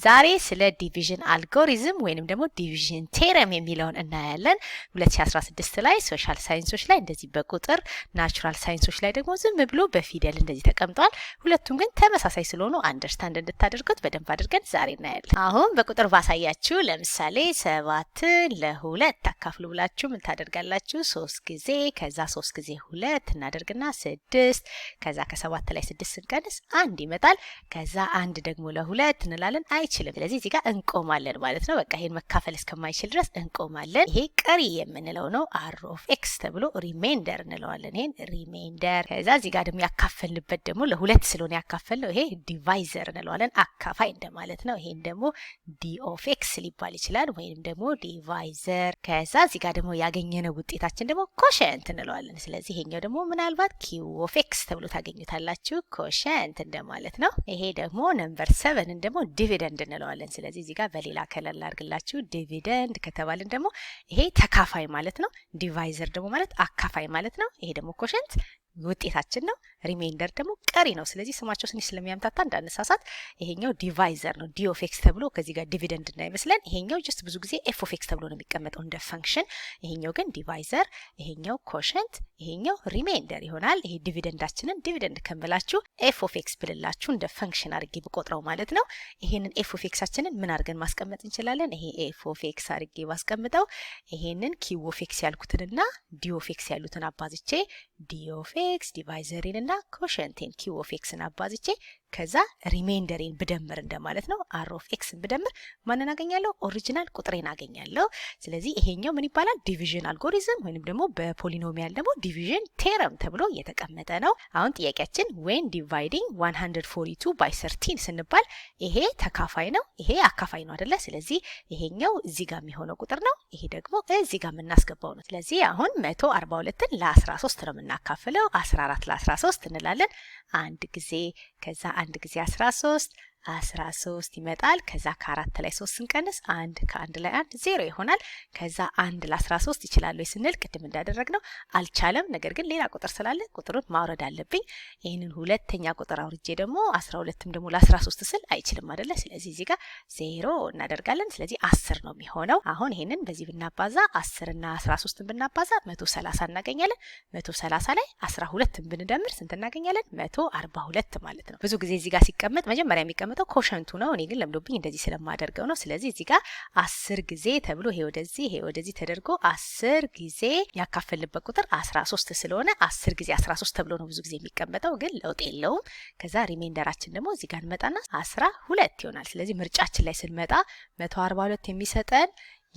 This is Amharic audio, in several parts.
ዛሬ ስለ ዲቪዥን አልጎሪዝም ወይንም ደግሞ ዲቪዥን ቴረም የሚለውን እናያለን። 2016 ላይ ሶሻል ሳይንሶች ላይ እንደዚህ በቁጥር ናቹራል ሳይንሶች ላይ ደግሞ ዝም ብሎ በፊደል እንደዚህ ተቀምጧል። ሁለቱም ግን ተመሳሳይ ስለሆኑ አንደርስታንድ እንድታደርጉት በደንብ አድርገን ዛሬ እናያለን። አሁን በቁጥር ባሳያችሁ ለምሳሌ 7 ለ2 አካፍሉ ብላችሁ ምን ታደርጋላችሁ? 3 ጊዜ ከዛ 3 ጊዜ 2 እናደርግና 6 ከዛ ከ7 ላይ 6 ስንቀንስ 1 ይመጣል። ከዛ 1 ደግሞ ለ2 እንላለን አይችልም። ስለዚህ እዚህ ጋር እንቆማለን ማለት ነው። በቃ ይሄን መካፈል እስከማይችል ድረስ እንቆማለን። ይሄ ቀሪ የምንለው ነው። አር ኦፍ ኤክስ ተብሎ ሪሜይንደር እንለዋለን። ይሄን ሪሜይንደር። ከዛ እዚህ ጋር ደግሞ ያካፈልንበት ደግሞ ለ2 ስለሆነ ያካፈልነው ይሄ ዲቫይዘር እንለዋለን። አካፋይ እንደማለት ነው። ይሄን ደግሞ ዲ ኦፍ ኤክስ ሊባል ይችላል ወይንም ደግሞ ዲቫይዘር። ከዛ እዚህ ጋር ደግሞ ያገኘነው ውጤታችን ደግሞ ኮሸንት እንለዋለን። ስለዚህ ይሄኛው ደግሞ ምናልባት ኪው ኦፍ ኤክስ ተብሎ ታገኙታላችሁ። ኮሸንት እንደማለት ነው። ይሄ ደግሞ ነምበር 7ን ደግሞ ዲቪደንድ እንለዋለን። ስለዚህ እዚህ ጋር በሌላ ከለር ላድርግላችሁ። ዲቪደንድ ከተባልን ደግሞ ይሄ ተካፋይ ማለት ነው። ዲቫይዘር ደግሞ ማለት አካፋይ ማለት ነው። ይሄ ደግሞ ኮሸንት ውጤታችን ነው። ሪሜይንደር ደግሞ ቀሪ ነው። ስለዚህ ስማቸው ትንሽ ስለሚያምታታ እንዳነሳሳት ይሄኛው ዲቫይዘር ነው። ዲ ኦፍ ኤክስ ተብሎ ከዚህ ጋር ዲቪደንድ እንዳይመስለን። ይሄኛው ጀስት ብዙ ጊዜ ኤፍ ኦፍ ኤክስ ተብሎ ነው የሚቀመጠው እንደ ፈንክሽን። ይሄኛው ግን ዲቫይዘር፣ ይሄኛው ኮሸንት፣ ይሄኛው ሪሜይንደር ይሆናል። ይሄ ዲቪደንዳችንን ዲቪደንድ ከምላችሁ ኤፍ ኦፍ ኤክስ ብልላችሁ እንደ ፈንክሽን አድርጌ ብቆጥረው ማለት ነው። ይሄንን ኤፍ ኦፍ ኤክሳችንን ምን አድርገን ማስቀመጥ እንችላለን? ይሄ ኤፍ ኦፍ ኤክስ አድርጌ ማስቀምጠው ይሄንን ኪው ኦፍ ኤክስ ያልኩትንና ዲ ኦፍ ኤክስ ያሉትን አባዝቼ ዲ ኦፍ ኤክስ ዲቫይዘሬን እና ኮሸንቴን ኪው ኦፍ ኤክስን አባዝቼ ከዛ ሪሜይንደሬን ብደምር እንደማለት ነው። አር ኦፍ ኤክስን ብደምር ማንን አገኛለሁ? ኦሪጂናል ቁጥሬን አገኛለሁ። ስለዚህ ይሄኛው ምን ይባላል? ዲቪዥን አልጎሪዝም ወይንም ደግሞ በፖሊኖሚያል ደግሞ ዲቪዥን ቴረም ተብሎ የተቀመጠ ነው። አሁን ጥያቄያችን ዌን ዲቫይዲንግ 142 ባይ 13 ስንባል ይሄ ተካፋይ ነው፣ ይሄ አካፋይ ነው አይደለ? ስለዚህ ይሄኛው እዚህ ጋር የሚሆነው ቁጥር ነው፣ ይሄ ደግሞ እዚህ ጋር የምናስገባው ነው። ስለዚህ አሁን 142ን ለ13 ነው የምናካፍለው። 14 ለ13 እንላለን አንድ ጊዜ ከዛ አንድ ጊዜ 13 ይመጣል። ከዛ ከ4 ላይ 3 ስንቀንስ 1 ከ1 ላይ 1 0 ይሆናል። ከዛ 1 ለ13 ይችላል ወይ ስንል ቅድም እንዳደረግነው አልቻለም። ነገር ግን ሌላ ቁጥር ስላለ ቁጥሩን ማውረድ አለብኝ። ይሄንን ሁለተኛ ቁጥር አውርጄ ደግሞ 12ም ደግሞ ለ13 ስል አይችልም አይደለ? ስለዚህ እዚህ ጋር 0 እናደርጋለን። ስለዚህ 10 ነው የሚሆነው። አሁን ይሄንን በዚህ ብናባዛ 10 እና 13ን ብናባዛ 130 እናገኛለን። 130 ላይ 12ን ብንደምር ስንት እናገኛለን? 142 ማለት ነው። ብዙ ጊዜ እዚህ ጋር ሲቀመጥ መጀመሪያ የሚቀመጥ ኮሸንቱ ነው። እኔ ግን ለምዶብኝ እንደዚህ ስለማደርገው ነው። ስለዚህ እዚህ ጋር 10 ጊዜ ተብሎ ይሄ ወደዚህ ተደርጎ 10 ጊዜ ያካፈልበት ቁጥር 13 ስለሆነ 10 ጊዜ 13 ተብሎ ነው ብዙ ጊዜ የሚቀመጠው፣ ግን ለውጥ የለውም። ከዛ ሪሜይንደራችን ደግሞ እዚህ ጋር እንመጣና 12 ይሆናል። ስለዚህ ምርጫችን ላይ ስንመጣ 142 የሚሰጠን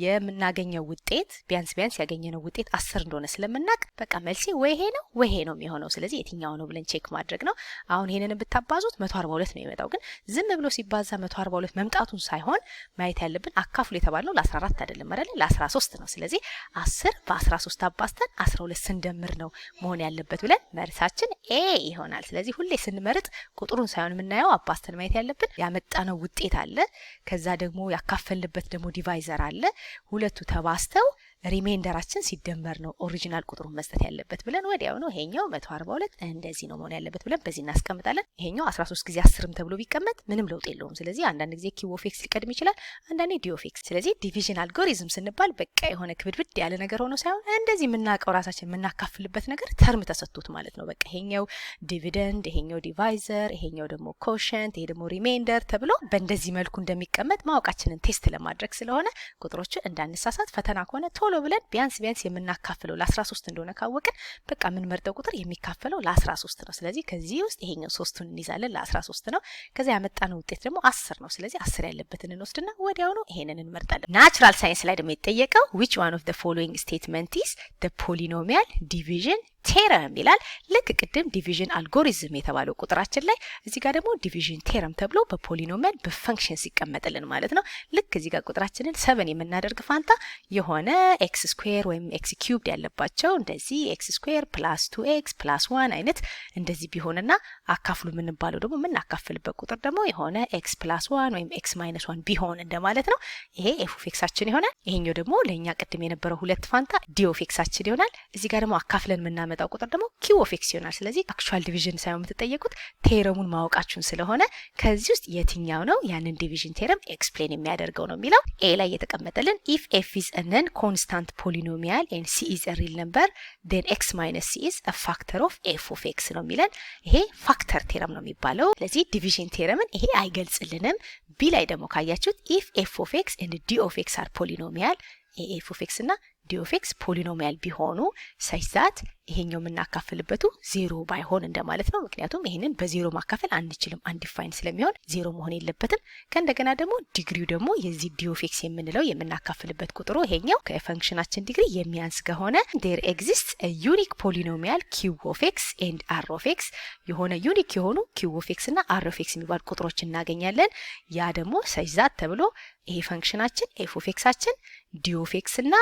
የምናገኘው ውጤት ቢያንስ ያገኘነው ውጤት 10 እንደሆነ ስለምናቅ በቃ መልሴ ወይ ይሄ ነው ወይ ይሄ ነው የሚሆነው። ስለዚህ የትኛው ነው ብለን ቼክ ማድረግ ነው። አሁን ይሄንን ብታባዙት 142 ነው የሚመጣው። ግን ዝም ብሎ ሲባዛ 142 መምጣቱን ሳይሆን ማየት ያለብን አካፍሉ የተባልነው ለ14 አይደለም አይደል? ለ13 ነው። ስለዚህ 10 በ13 አባዝተን 12 ስንደምር ነው መሆን ያለበት ብለን መልሳችን ኤ ይሆናል። ስለዚህ ሁሌ ስንመርጥ ቁጥሩን ሳይሆን የምናየው አባዝተን ማየት ያለብን ያመጣነው ውጤት አለ፣ ከዛ ደግሞ ያካፈልንበት ደግሞ ዲቫይዘር አለ። ሁለቱ ተባስተው ሪሜይንደራችን ሲደመር ነው ኦሪጂናል ቁጥሩን መስጠት ያለበት ብለን ወዲያው ነው ይሄኛው 142 እንደዚህ ነው መሆን ያለበት ብለን በዚህ እናስቀምጣለን። ይሄኛው 13 ጊዜ 10ም ተብሎ ቢቀመጥ ምንም ለውጥ የለውም። ስለዚህ አንዳንድ ጊዜ ኪው ኦፍ ኤክስ ሊቀድም ይችላል፣ አንዳንዴ ዲ ኦፍ ኤክስ። ስለዚህ ዲቪዥን አልጎሪዝም ስንባል በቃ የሆነ ክብድብድ ያለ ነገር ሆኖ ሳይሆን እንደዚህ የምናውቀው ራሳችን የምናካፍልበት ነገር ተርም ተሰጥቶት ማለት ነው። በቃ ይሄኛው ዲቪደንድ፣ ይሄኛው ዲቫይዘር፣ ይሄኛው ደግሞ ኮሸንት፣ ይሄ ደግሞ ሪሜይንደር ተብሎ በእንደዚህ መልኩ እንደሚቀመጥ ማወቃችንን ቴስት ለማድረግ ስለሆነ ቁጥሮችን እንዳንሳሳት ፈተና ከሆነ ቶሎ ብለን ቢያንስ የምናካፍለው ለ13 እንደሆነ ካወቅን በቃ የምንመርጠው ቁጥር የሚካፈለው ለ13 ነው። ስለዚህ ከዚህ ውስጥ ይሄኛው 3ቱን እንይዛለን፣ ለ13 ነው። ከዛ ያመጣነው ውጤት ደግሞ 10 ነው። ስለዚህ 10 ያለበትን እንወስድና ወዲያው ነው ይሄንን እንመርጣለን። ናቹራል ሳይንስ ላይ ደግሞ የተጠየቀው which one of the following statement is the polynomial division ቴረም ይላል። ልክ ቅድም ዲቪዥን አልጎሪዝም የተባለው ቁጥራችን ላይ እዚህ ጋር ደግሞ ዲቪዥን ቴረም ተብሎ በፖሊኖሚያል በፈንክሽን ሲቀመጥልን ማለት ነው። ልክ እዚህ ጋር ቁጥራችንን 7 የምናደርግ ፋንታ የሆነ ኤክስ ስኩዌር ወይም ኤክስ ኪዩብድ ያለባቸው እንደዚህ ኤክስ ስኩዌር ፕላስ 2ኤክስ ፕላስ 1 አይነት እንደዚህ ቢሆንና አካፍሉ የምንባለው ደግሞ የምናካፍልበት ቁጥር ደግሞ የሆነ ኤክስ ፕላስ 1 ወይም ኤክስ ማይነስ 1 ቢሆን እንደማለት ነው። ይሄ ኤፍ ኦፍ ኤክሳችን ይሆናል። ይሄኛው ደግሞ ለኛ ቅድም የነበረው ሁለት ፋንታ ዲ ኦፍ ኤክሳችን ይሆናል። እዚህ ጋር ደግሞ አካፍለን የምናመጣው የሚመጣው ቁጥር ደግሞ q of x ይሆናል። ስለዚህ አክቹዋል ዲቪዥን ሳይሆን የምትጠየቁት ቴረሙን ማወቃችሁን ስለሆነ ከዚህ ውስጥ የትኛው ነው ያንን ዲቪዥን ቴረም ኤክስፕሌን የሚያደርገው ነው የሚለው a ላይ የተቀመጠልን if f is a non constant polynomial and c is a real number then x minus c is a factor of f of x ነው የሚለን። ይሄ ፋክተር ቴረም ነው የሚባለው። ስለዚህ ዲቪዥን ቴረምን ይሄ አይገልጽልንም። ቢ ላይ ደግሞ ካያችሁት if f of x and d of x are polynomial a f of x እና d of x ፖሊኖሚያል ቢሆኑ such that ይሄኛው የምናካፍልበቱ ዜሮ ባይሆን እንደማለት ነው። ምክንያቱም ይሄንን በዜሮ ማካፈል አንችልም አንዲፋይን ስለሚሆን ዜሮ መሆን የለበትም። ከእንደገና ደግሞ ዲግሪው ደግሞ የዚህ d of x የምንለው የምናካፍልበት ቁጥሩ ይሄኛው ከፈንክሽናችን ዲግሪ የሚያንስ ከሆነ there exists a unique polynomial q of x and r of x የሆነ ዩኒክ የሆኑ q of x እና r of x የሚባል ቁጥሮች እናገኛለን። ያ ደግሞ such that ተብሎ ይሄ ፈንክሽናችን f of x አችን d of x እና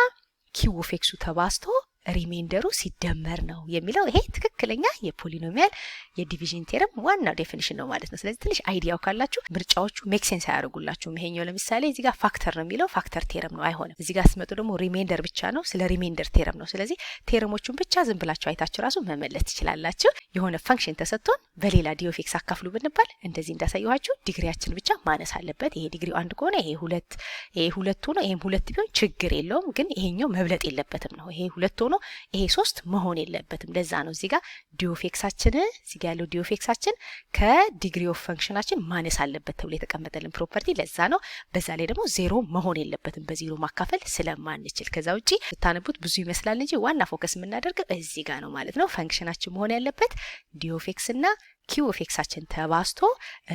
q of x ተባዝቶ ሪሜንደሩ ሲደመር ነው የሚለው። ይሄ ትክክለኛ የፖሊኖሚያል የዲቪዥን ቴረም ዋናው ዴፊኒሽን ነው ማለት ነው። ስለዚህ ትንሽ አይዲያው ካላችሁ ምርጫዎቹ ሜክ ሴንስ አያደርጉላችሁም። ይሄኛው ለምሳሌ እዚህ ጋር ፋክተር ነው የሚለው ፋክተር ቴረም ነው አይሆንም። እዚህ ጋር ስመጡ ደግሞ ሪሜንደር ብቻ ነው፣ ስለ ሪሜንደር ቴረም ነው። ስለዚህ ቴረሞቹን ብቻ ዝም ብላችሁ አይታችሁ ራሱ መመለስ ትችላላችሁ። የሆነ ፈንክሽን ተሰጥቶን በሌላ ዲ ኦፍ ኤክስ አካፍሉ ብንባል እንደዚህ እንዳሳየኋችሁ ዲግሪያችን ብቻ ማነስ አለበት። ይሄ ዲግሪው አንድ ከሆነ ይሄ ሁለት ሆኖ ይሄም ሁለት ቢሆን ችግር የለውም። ግን ይሄኛው መብለጥ የለበትም ነው። ይሄ ሁለት ሆኖ ይሄ 3 መሆን የለበትም። ለዛ ነው እዚህ ጋር ዲ ኦፍ ኤክሳችን እዚህ ጋር ያለው ዲ ኦፍ ኤክሳችን ከዲግሪ ኦፍ ፈንክሽናችን ማነስ አለበት ተብሎ የተቀመጠልን ፕሮፐርቲ ለዛ ነው። በዛ ላይ ደግሞ ዜሮ መሆን የለበትም በዜሮ ማካፈል ስለማንችል። ከዛ ውጪ ስታነቡት ብዙ ይመስላል እንጂ ዋና ፎከስ የምናደርገው እዚህ ጋር ነው ማለት ነው። ፈንክሽናችን መሆን ያለበት ዲ ኦፍ ኤክስ እና q of xአችን ተባዝቶ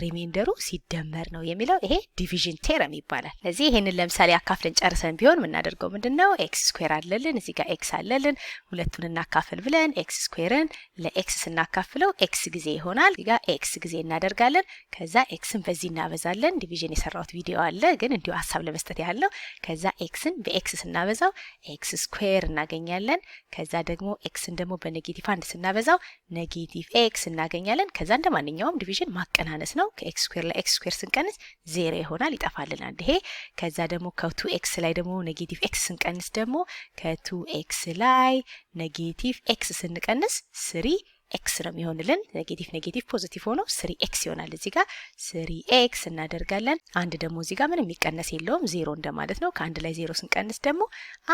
ሪሜንደሩ ሲደመር ነው የሚለው። ይሄ ዲቪዥን ቴረም ይባላል። ለዚህ ይሄንን ለምሳሌ አካፍለን ጨርሰን ቢሆን የምናደርገው ምንድነው x ስኩዌር አለልን እዚህ ጋር x አለልን ሁለቱን እናካፍል ብለን x ስኩዌርን ለx ስናካፍለው x ጊዜ ይሆናል። እዚህ ጋር x ጊዜ እናደርጋለን። ከዛ xን በዚህ እናበዛለን። ዲቪዥን የሰራሁት ቪዲዮ አለ ግን እንዲሁ ሐሳብ ለመስጠት ያህል ነው። ከዛ xን በx ስናበዛው x ስኩዌር እናገኛለን። ከዛ ደግሞ xን ደግሞ በኔጌቲቭ 1 ስናበዛው ኔጌቲቭ x እናገኛለን። ከዛ እንደማንኛውም ዲቪዥን ማቀናነስ ነው። ከኤክስ ስኩዌር ላይ ኤክስ ስኩዌር ስንቀንስ 0 ይሆናል ይጠፋልናል ይሄ። ከዛ ደግሞ ከ2x ላይ ደግሞ ኔጌቲቭ x ስንቀንስ ደግሞ ከ2x ላይ ኔጌቲቭ x ስንቀንስ 3x ነው የሚሆንልን። ኔጌቲቭ ፖዚቲቭ ሆኖ 3x ይሆናል። እዚህ ጋር 3x እናደርጋለን። አንድ ደግሞ እዚህ ጋር ምንም የሚቀነስ የለውም 0 እንደማለት ነው። ከአንድ ላይ 0 ስንቀንስ ደግሞ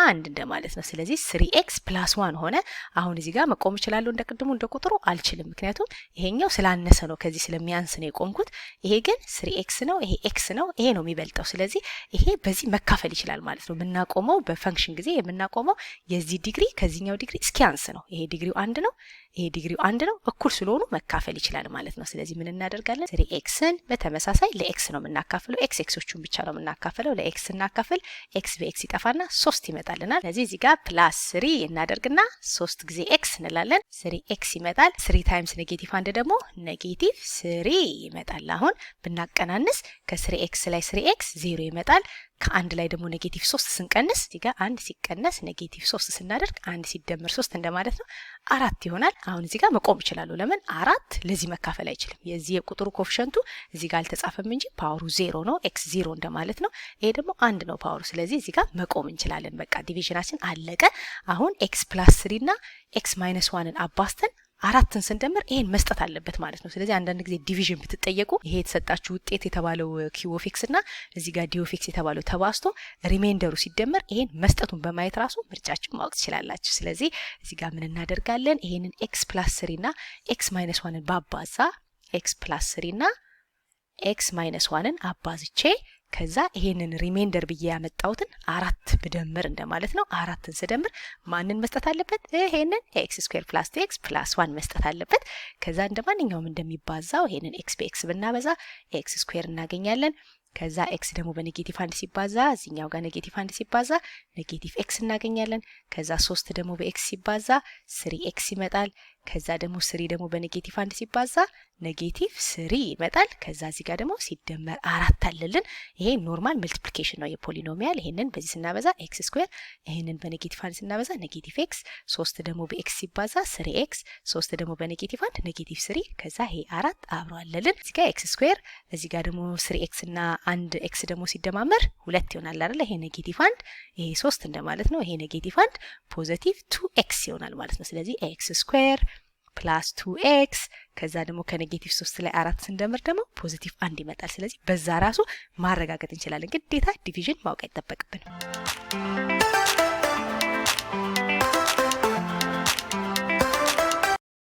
1 እንደማለት ነው። ስለዚህ 3x + 1 ሆነ። አሁን እዚህ ጋር መቆም እችላለሁ እንደቅድሙ እንደቁጥሩ አልችልም። ምክንያቱም ይሄኛው ስላነሰ ነው ከዚህ ስለሚያንስ ነው የቆምኩት። ይሄ ግን 3x ነው፣ ይሄ x ነው፣ ይሄ ነው የሚበልጠው። ስለዚህ ይሄ በዚህ መካፈል ይችላል ማለት ነው። የምናቆመው በፈንክሽን ጊዜ የምናቆመው የዚህ ዲግሪ ከዚህኛው ዲግሪ እስኪያንስ ነው። ይሄ ዲግሪው 1 ነው፣ ይሄ ዲግሪው 1 ነው። እኩል ስለሆኑ መካፈል ይችላል ማለት ነው። ስለዚህ ምን እናደርጋለን? 3xን በተመሳሳይ ለx ነው የምናካፍለው። ኤክሶቹን ብቻ ነው የምናካፍለው። ለx እናካፍል x በx ይጠፋና 3 ይመጣልናል። ስለዚህ እዚህ ጋር +3 እናደርግና 3 ጊዜ x እንላለን። 3x ይመጣል። 3 ታይምስ ኔጌቲቭ 1 ደግሞ ኔጌቲቭ 3 ይመጣል። አሁን ብናቀናንስ ከ3x ላይ 3x 0 ይመጣል። ከአንድ ላይ ደግሞ ኔጌቲቭ 3 ስንቀንስ እዚህ ጋር 1 ሲቀነስ ኔጌቲቭ 3 ስናደርግ 1 ሲደመር 3 እንደማለት ነው 4 ይሆናል። አሁን እዚህ ጋር መቆም ይችላል። ለምን 4 ለዚህ መካፈል አይችልም። የዚህ የቁጥሩ ኮኤፊሺየንቱ እዚህ ጋር አልተጻፈም እንጂ ፓወሩ 0 ነው። x 0 እንደማለት ነው። ይሄ ደግሞ 1 ነው ፓወሩ። ስለዚህ እዚህ ጋር መቆም እንችላለን። በቃ ዲቪዥናችን አለቀ። አሁን x + 3 እና x - 1ን አባስተን 4ን ስንደምር ይሄን መስጠት አለበት ማለት ነው። ስለዚህ አንዳንድ ጊዜ ዲቪዥን ብትጠየቁ ይሄ የተሰጣችሁ ውጤት የተባለው q of x እና እዚህ ጋር d of x የተባለው ተባዝቶ ሪሜንደሩ ሲደመር ይሄን መስጠቱን በማየት ራሱ ምርጫችሁ ማወቅ ትችላላችሁ። ስለዚህ እዚህ ጋር ምን እናደርጋለን? ይሄንን x + 3 እና x - 1ን ባባዛ x + 3 እና x - 1ን አባዝቼ ከዛ ይሄንን ሪሜንደር ብዬ ያመጣውትን 4 ብደምር እንደማለት ነው። 4ን ስደምር ማንን መስጠት አለበት? ይሄንን x² + 2x + 1 መስጠት አለበት። ከዛ እንደማንኛውም እንደሚባዛው ይሄንን x በx ብናበዛ x² እናገኛለን። ከዛ x ደግሞ በኔጌቲቭ 1 ሲባዛ እዚህኛው ጋር ኔጌቲቭ 1 ሲባዛ ኔጌቲቭ x እናገኛለን። ከዛ 3 ደግሞ በx ሲባዛ 3x ይመጣል። ከዛ ደግሞ 3 ደግሞ በኔጌቲቭ 1 ሲባዛ ኔጌቲቭ 3 ይመጣል። ከዛ እዚህ ጋር ደግሞ ሲደመር 4 አለልን። ይሄ ኖርማል መልቲፕሊኬሽን ነው የፖሊኖሚያል። ይሄንን በዚህ ስናበዛ ኤክስ ስኩዌር፣ ይሄንን በኔጌቲቭ 1 ስናበዛ ኔጌቲቭ ኤክስ፣ 3 ደግሞ በኤክስ ሲባዛ 3 ኤክስ፣ 3 ደግሞ በኔጌቲቭ 1 ኔጌቲቭ 3። ከዛ ይሄ 4 አብሮ አለልን። እዚህ ጋር ኤክስ ስኩዌር፣ እዚህ ጋር ደግሞ 3 ኤክስ እና 1 ኤክስ ደግሞ ሲደማመር 2 ይሆናል አይደል? ይሄ ኔጌቲቭ 1 ይሄ 3 እንደማለት ነው። ይሄ ኔጌቲቭ 1 ፖዚቲቭ 2x ይሆናል ማለት ነው። ስለዚህ ኤክስ ስኩዌር ፕላስ 2x ከዛ ደግሞ ከኔጌቲቭ 3 ላይ 4 ስንደምር ደግሞ ፖዚቲቭ 1 ይመጣል። ስለዚህ በዛ ራሱ ማረጋገጥ እንችላለን። ግዴታ ዲቪዥን ማወቅ አይጠበቅብንም።